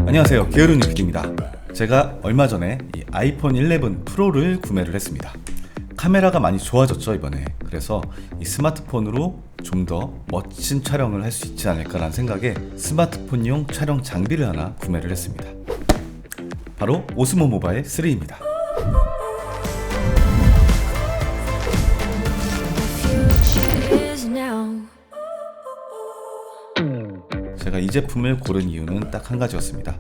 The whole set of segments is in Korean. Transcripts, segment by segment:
안녕하세요, 게으른 유피디입니다. 제가 얼마 전에 이 아이폰 11 프로를 구매를 했습니다. 카메라가 많이 좋아졌죠 이번에. 그래서 이 스마트폰으로 좀 더 멋진 촬영을 할 수 있지 않을까라는 생각에 스마트폰용 촬영 장비를 하나 구매를 했습니다. 바로 오스모 모바일 3입니다. 제가 이 제품을 고른 이유는 딱 한 가지였습니다.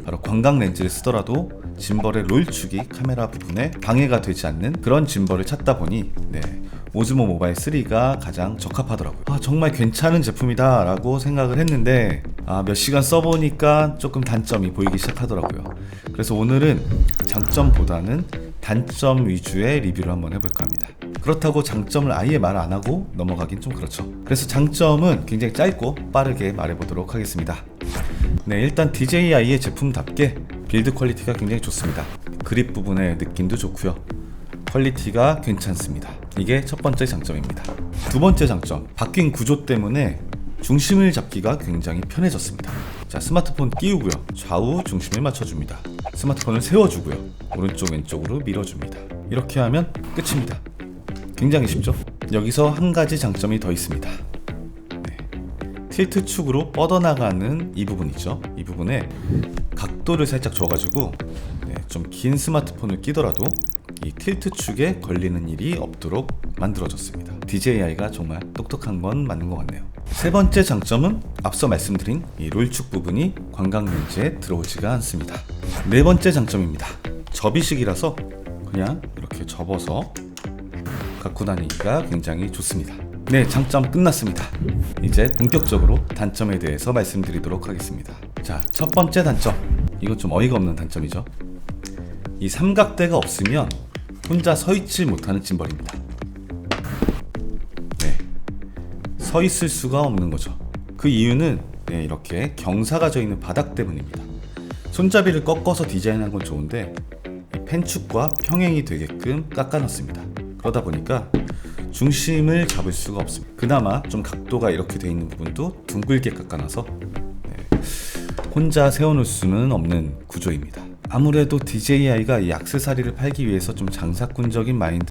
바로 광각 렌즈를 쓰더라도 짐벌의 롤축이 카메라 부분에 방해가 되지 않는 그런 짐벌을 찾다 보니 오즈모 모바일 3가 가장 적합하더라고요. 정말 괜찮은 제품이다 라고 생각을 했는데 몇 시간 써보니까 조금 단점이 보이기 시작하더라고요. 그래서 오늘은 장점보다는 단점 위주의 리뷰를 한번 해볼까 합니다. 그렇다고 장점을 아예 말 안 하고 넘어가긴 좀 그렇죠. 그래서 장점은 굉장히 짧고 빠르게 말해보도록 하겠습니다. 일단 DJI의 제품답게 빌드 퀄리티가 굉장히 좋습니다. 그립 부분의 느낌도 좋고요. 퀄리티가 괜찮습니다. 이게 첫 번째 장점입니다. 두 번째 장점, 바뀐 구조 때문에 중심을 잡기가 굉장히 편해졌습니다. 자, 스마트폰 끼우고요, 좌우 중심을 맞춰줍니다. 스마트폰을 세워주고요, 오른쪽 왼쪽으로 밀어줍니다. 이렇게 하면 끝입니다. 굉장히 쉽죠? 여기서 한 가지 장점이 더 있습니다. 틸트 축으로 뻗어나가는 이 부분이죠. 이 부분에 각도를 살짝 줘가지고 좀 긴 스마트폰을 끼더라도 이 틸트 축에 걸리는 일이 없도록 만들어졌습니다. DJI가 정말 똑똑한 건 맞는 것 같네요. 세 번째 장점은 앞서 말씀드린 이 롤축 부분이 광각 렌즈에 들어오지가 않습니다. 네 번째 장점입니다. 접이식이라서 그냥 이렇게 접어서 갖고 다니기가 굉장히 좋습니다. 장점 끝났습니다. 이제 본격적으로 단점에 대해서 말씀드리도록 하겠습니다. 자, 첫 번째 단점, 이건 좀 어이가 없는 단점이죠. 이 삼각대가 없으면 혼자 서 있지 못하는 짐벌입니다. 서 있을 수가 없는 거죠. 그 이유는 이렇게 경사가 져 있는 바닥 때문입니다. 손잡이를 꺾어서 디자인한 건 좋은데 펜축과 평행이 되게끔 깎아놨습니다. 그러다 보니까 중심을 잡을 수가 없습니다. 그나마 좀 각도가 이렇게 돼 있는 부분도 둥글게 깎아놔서 혼자 세워놓을 수는 없는 구조입니다. 아무래도 DJI가 이 액세서리를 팔기 위해서 좀 장사꾼적인 마인드.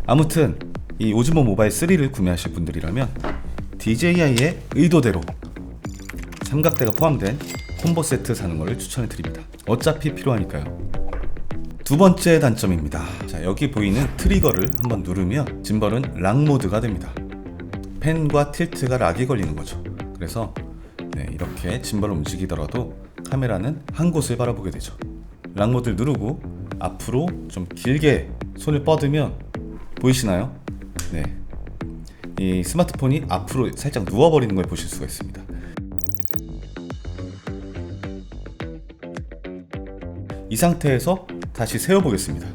아무튼 이 오즈모 모바일 3를 구매하실 분들이라면 DJI의 의도대로 삼각대가 포함된 콤보 세트 사는 것을 추천해 드립니다. 어차피 필요하니까요. 두 번째 단점입니다. 자, 여기 보이는 트리거를 한번 누르면 짐벌은 락 모드가 됩니다. 펜과 틸트가 락이 걸리는 거죠. 그래서 이렇게 짐벌을 움직이더라도 카메라는 한 곳을 바라보게 되죠. 락 모드를 누르고 앞으로 좀 길게 손을 뻗으면 보이시나요? 이 스마트폰이 앞으로 살짝 누워버리는 걸 보실 수가 있습니다. 이 상태에서 다시 세워보겠습니다.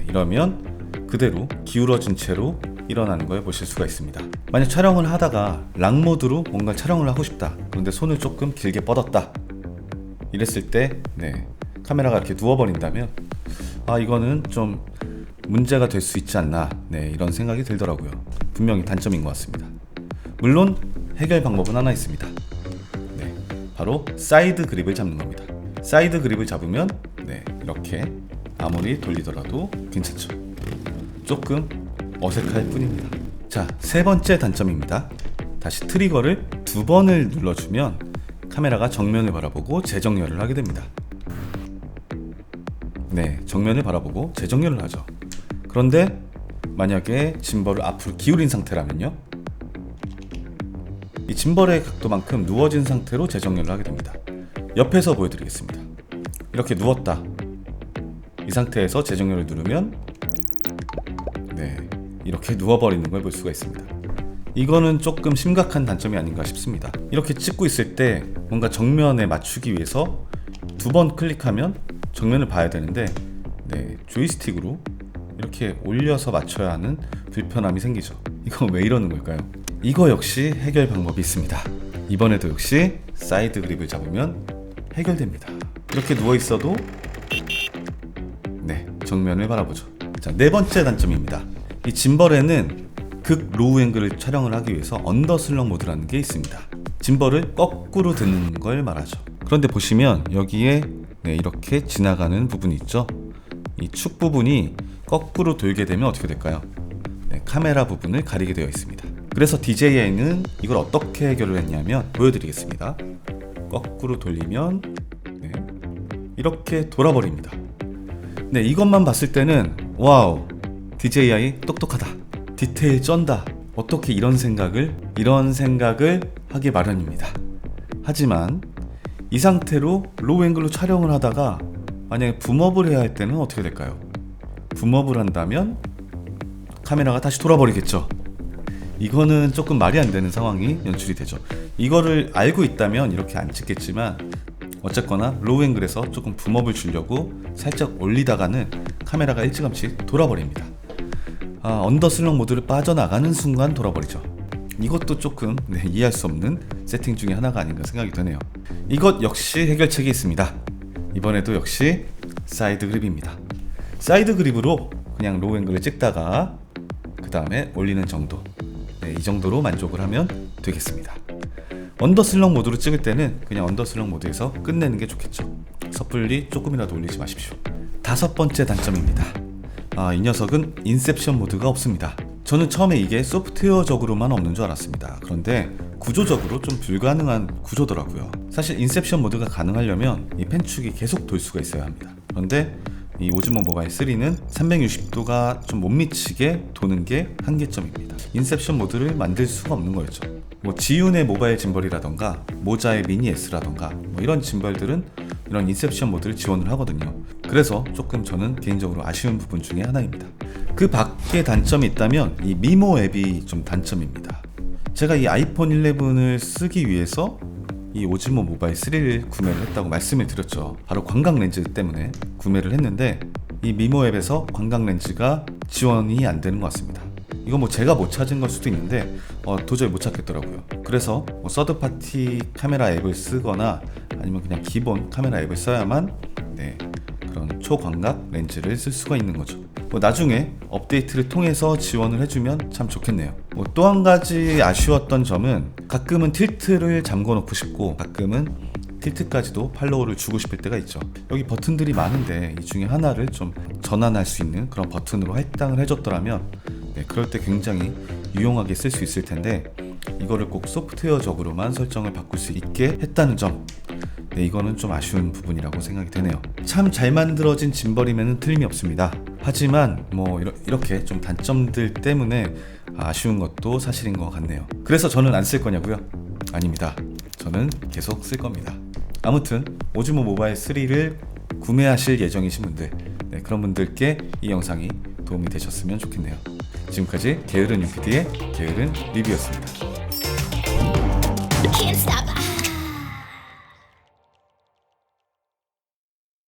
이러면 그대로 기울어진 채로 일어나는 걸 보실 수가 있습니다. 만약 촬영을 하다가 락 모드로 뭔가 촬영을 하고 싶다, 그런데 손을 조금 길게 뻗었다, 이랬을 때 카메라가 이렇게 누워버린다면 이거는 좀 문제가 될 수 있지 않나, 이런 생각이 들더라고요. 분명히 단점인 것 같습니다. 물론 해결 방법은 하나 있습니다. 바로 사이드 그립을 잡는 겁니다. 사이드 그립을 잡으면 이렇게 아무리 돌리더라도 괜찮죠. 조금 어색할 뿐입니다. 자, 세 번째 단점입니다. 다시 트리거를 2번을 눌러주면 카메라가 정면을 바라보고 재정렬을 하게 됩니다. 정면을 바라보고 재정렬을 하죠. 그런데 만약에 짐벌을 앞으로 기울인 상태라면요, 이 짐벌의 각도만큼 누워진 상태로 재정렬을 하게 됩니다. 옆에서 보여드리겠습니다. 이렇게 누웠다, 이 상태에서 재정렬을 누르면 이렇게 누워버리는 걸 볼 수가 있습니다. 이거는 조금 심각한 단점이 아닌가 싶습니다. 이렇게 찍고 있을 때 뭔가 정면에 맞추기 위해서 2번 클릭하면 정면을 봐야 되는데 조이스틱으로 이렇게 올려서 맞춰야 하는 불편함이 생기죠. 이거 왜 이러는 걸까요? 이거 역시 해결 방법이 있습니다. 이번에도 역시 사이드 그립을 잡으면 해결됩니다. 이렇게 누워있어도 정면을 바라보죠. 자, 네 번째 단점입니다. 이 짐벌에는 극 로우 앵글을 촬영을 하기 위해서 언더슬럭 모드라는 게 있습니다. 짐벌을 거꾸로 드는 걸 말하죠. 그런데 보시면 여기에 이렇게 지나가는 부분이 있죠. 이 축 부분이 거꾸로 돌게 되면 어떻게 될까요? 카메라 부분을 가리게 되어 있습니다. 그래서 DJI는 이걸 어떻게 해결을 했냐면 보여드리겠습니다. 거꾸로 돌리면 이렇게 돌아버립니다. 이것만 봤을 때는 와우, DJI 똑똑하다, 디테일 쩐다, 어떻게 이런 생각을 하기 마련입니다. 하지만 이 상태로 로우 앵글로 촬영을 하다가 만약에 붐업을 해야 할 때는 어떻게 될까요? 붐업을 한다면 카메라가 다시 돌아버리겠죠. 이거는 조금 말이 안 되는 상황이 연출이 되죠. 이거를 알고 있다면 이렇게 안 찍겠지만 어쨌거나 로우 앵글에서 조금 붐업을 주려고 살짝 올리다가는 카메라가 일찌감치 돌아버립니다. 언더슬럭 모드를 빠져나가는 순간 돌아버리죠. 이것도 조금 이해할 수 없는 세팅 중에 하나가 아닌가 생각이 드네요. 이것 역시 해결책이 있습니다. 이번에도 역시 사이드 그립입니다. 사이드 그립으로 그냥 로우 앵글을 찍다가 그 다음에 올리는 정도, 이 정도로 만족을 하면 되겠습니다. 언더슬럭 모드로 찍을 때는 그냥 언더슬럭 모드에서 끝내는 게 좋겠죠. 섣불리 조금이라도 올리지 마십시오. 5번째 단점입니다. 이 녀석은 인셉션 모드가 없습니다. 저는 처음에 이게 소프트웨어적으로만 없는 줄 알았습니다. 그런데 구조적으로 좀 불가능한 구조더라고요. 사실 인셉션 모드가 가능하려면 이 펜축이 계속 돌 수가 있어야 합니다. 그런데 이 오즈모 모바일 3는 360도가 좀 못 미치게 도는 게 한계점입니다. 인셉션 모드를 만들 수가 없는 거였죠. 지윤의 모바일 짐벌이라던가 모자의 미니 S라던가 이런 짐벌들은 이런 인셉션 모드를 지원을 하거든요. 그래서 조금 저는 개인적으로 아쉬운 부분 중에 하나입니다. 그 밖에 단점이 있다면 이 미모 앱이 좀 단점입니다. 제가 이 아이폰 11을 쓰기 위해서 이 오즈모 모바일 3를 구매를 했다고 말씀을 드렸죠. 바로 광각 렌즈 때문에 구매를 했는데 이 미모 앱에서 광각 렌즈가 지원이 안 되는 것 같습니다. 이거 제가 못 찾은 걸 수도 있는데 도저히 못 찾겠더라고요. 그래서 서드 파티 카메라 앱을 쓰거나 아니면 그냥 기본 카메라 앱을 써야만 그런 초광각 렌즈를 쓸 수가 있는 거죠. 나중에 업데이트를 통해서 지원을 해주면 참 좋겠네요. 또 한 가지 아쉬웠던 점은 가끔은 틸트를 잠궈 놓고 싶고 가끔은 틸트까지도 팔로우를 주고 싶을 때가 있죠. 여기 버튼들이 많은데 이 중에 하나를 좀 전환할 수 있는 그런 버튼으로 할당을 해줬더라면 그럴 때 굉장히 유용하게 쓸 수 있을 텐데 이거를 꼭 소프트웨어적으로만 설정을 바꿀 수 있게 했다는 점, 이거는 좀 아쉬운 부분이라고 생각이 되네요. 참 잘 만들어진 짐벌이면 틀림이 없습니다. 하지만 이렇게 좀 단점들 때문에 아쉬운 것도 사실인 것 같네요. 그래서 저는 안 쓸 거냐고요? 아닙니다. 저는 계속 쓸 겁니다. 아무튼 오즈모 모바일 3를 구매하실 예정이신 분들, 그런 분들께 이 영상이 도움이 되셨으면 좋겠네요. 지금까지 게으른 UPD의 게으른 리뷰였습니다.